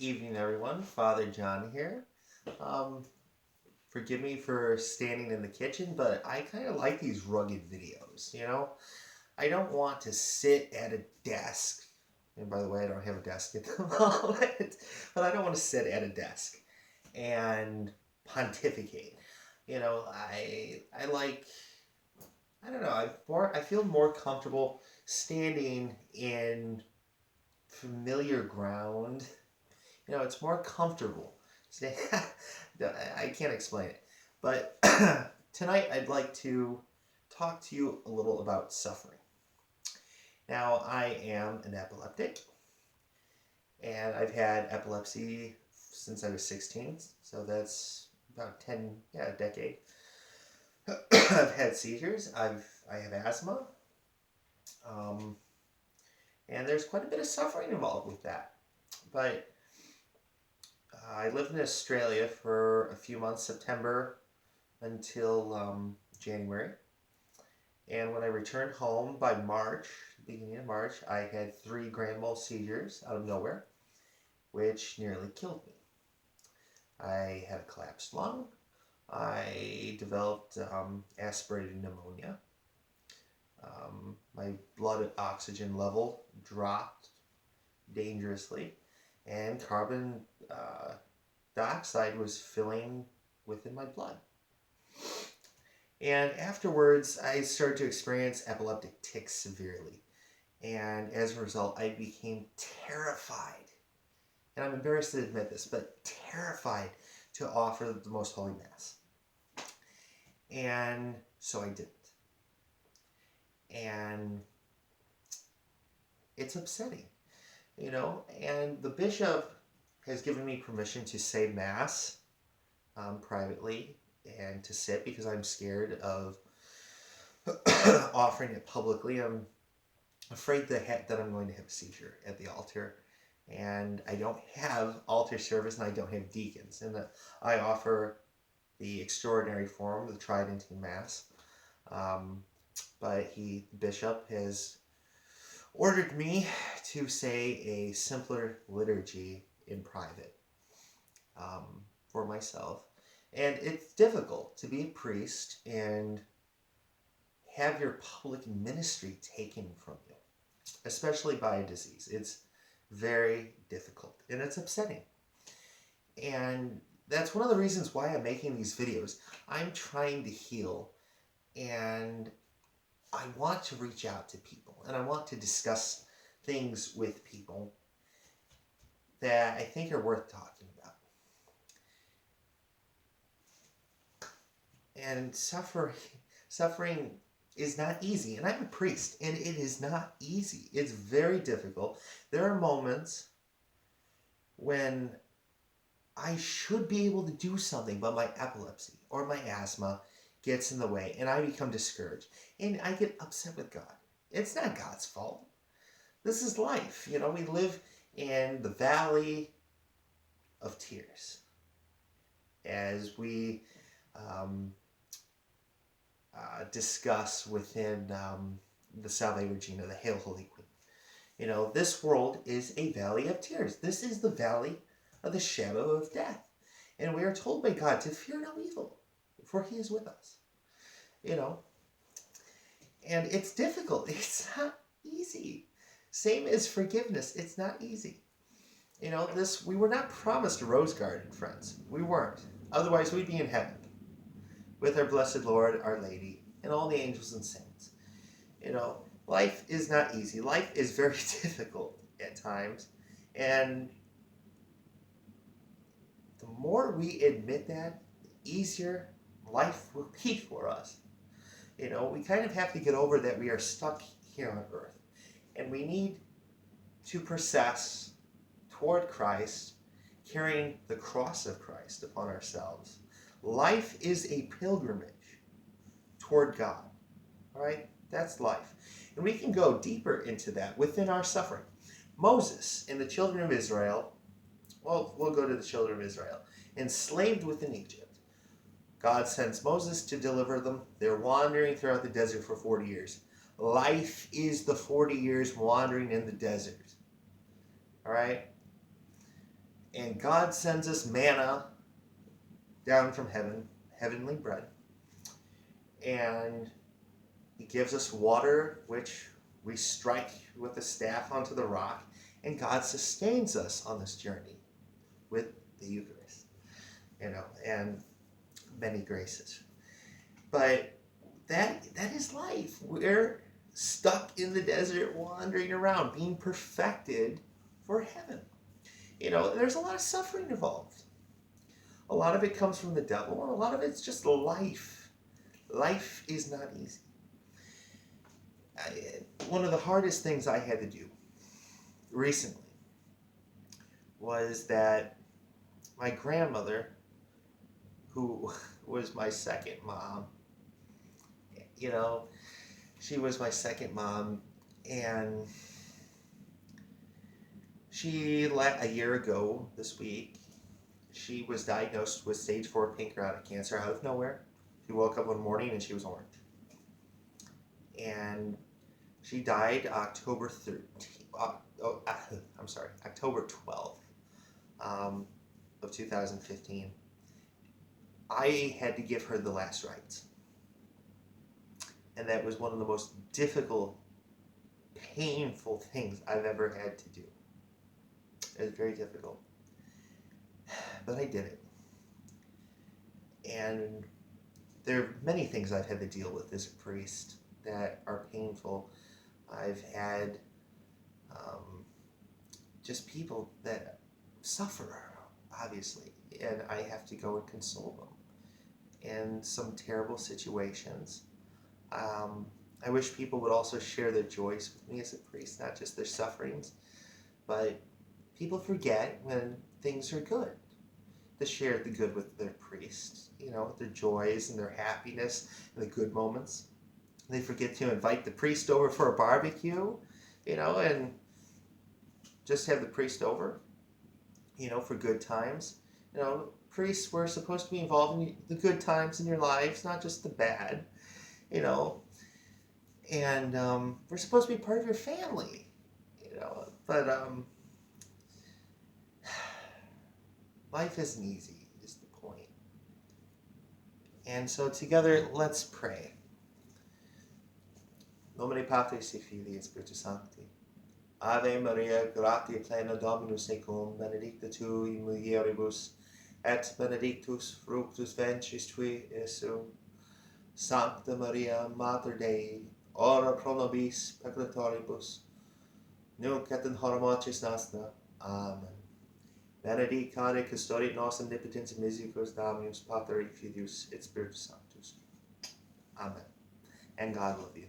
Evening, everyone. Father John here. Um, Forgive me for standing in the kitchen, but I kind of like these rugged videos, I don't want to sit at a desk. And by the way, I don't have a desk at the moment, but I don't want to sit at a desk and pontificate. I like, I don't know, I feel more comfortable standing in familiar ground. It's more comfortable. I can't explain it. But tonight I'd like to talk to you a little about suffering. Now, I am an epileptic, and I've had epilepsy since I was 16, so that's about 10, yeah, a decade. I've had seizures, I have asthma, um, and there's quite a bit of suffering involved with that. But I lived in Australia for a few months, September until January. And when I returned home by March, beginning of March, I had 3 grand mal seizures out of nowhere, which nearly killed me. I had a collapsed lung. I developed aspirated pneumonia. My blood oxygen level dropped dangerously, and carbon dioxide was filling within my blood. And afterwards, I started to experience epileptic tics severely. And as a result, I became terrified. And I'm embarrassed to admit this, but terrified to offer the Most Holy Mass. And so I didn't. And it's upsetting, and the bishop has given me permission to say Mass privately and to sit because I'm scared of offering it publicly. I'm afraid that I'm going to have a seizure at the altar, and I don't have altar service, and I don't have deacons, and I offer the extraordinary form, the Tridentine Mass, but the bishop has ordered me to say a simpler liturgy in private for myself. And it's difficult to be a priest and have your public ministry taken from you, especially by a disease. It's very difficult, and it's upsetting. And that's one of the reasons why I'm making these videos. I'm trying to heal, and I want to reach out to people, and I want to discuss things with people that I think are worth talking about. And suffering is not easy. And I'm a priest, and it is not easy. It's very difficult. There are moments when I should be able to do something, but my epilepsy or my asthma gets in the way, and I become discouraged. And I get upset with God. It's not God's fault. This is life. We live in the valley of tears, as we discuss within the Salve Regina, the Hail Holy Queen. This world is a valley of tears. This is the valley of the shadow of death. And we are told by God to fear no evil, for He is with us. And it's difficult. It's not easy. Same as forgiveness. It's not easy. We were not promised a rose garden, friends. We weren't. Otherwise, we'd be in heaven with our blessed Lord, Our Lady, and all the angels and saints. Life is not easy. Life is very difficult at times. And the more we admit that, the easier life will be for us. We kind of have to get over that we are stuck here on earth. And we need to process toward Christ, carrying the cross of Christ upon ourselves. Life is a pilgrimage toward God. All right? That's life. And we can go deeper into that within our suffering. Moses and the children of Israel, we'll go to the children of Israel, enslaved within Egypt. God sends Moses to deliver them. They're wandering throughout the desert for 40 years. Life is the 40 years wandering in the desert. All right? And God sends us manna down from heaven, heavenly bread. And he gives us water, which we strike with a staff onto the rock. And God sustains us on this journey with the Eucharist, and many graces. But that is life. We're stuck in the desert, wandering around, being perfected for heaven. There's a lot of suffering involved. A lot of it comes from the devil, and a lot of it's just life. Life is not easy. One of the hardest things I had to do recently was that my grandmother, who was my second mom, she was my second mom, and a year ago this week, she was diagnosed with stage 4 pancreatic cancer out of nowhere. She woke up one morning and she was orange. And she died October 12th of 2015. I had to give her the last rites. And that was one of the most difficult, painful things I've ever had to do. It was very difficult. But I did it. And there are many things I've had to deal with as a priest that are painful. I've had just people that suffer, obviously, and I have to go and console them in some terrible situations. I wish people would also share their joys with me as a priest, not just their sufferings, but people forget when things are good to share the good with their priest, their joys and their happiness and the good moments. They forget to invite the priest over for a barbecue, and just have the priest over, for good times. Priests were supposed to be involved in the good times in your lives, not just the bad, and we're supposed to be part of your family, but life isn't easy, is the point. And so together, let's pray. Nomine Patris et Filii et Spiritus Sancti. Ave Maria, gratia plena Dominus tecum, benedicta tu in mulieribus, et benedictus fructus ventris tui, Iesus. Sancta Maria, Mater Dei, ora pro nobis peccatoribus, nunc et in hora mortis nostra. Amen. Benedicare custodiet nos omnipotens misericordiae Dominus, Pater et Filius et Spiritus Sanctus. Amen. And God love you.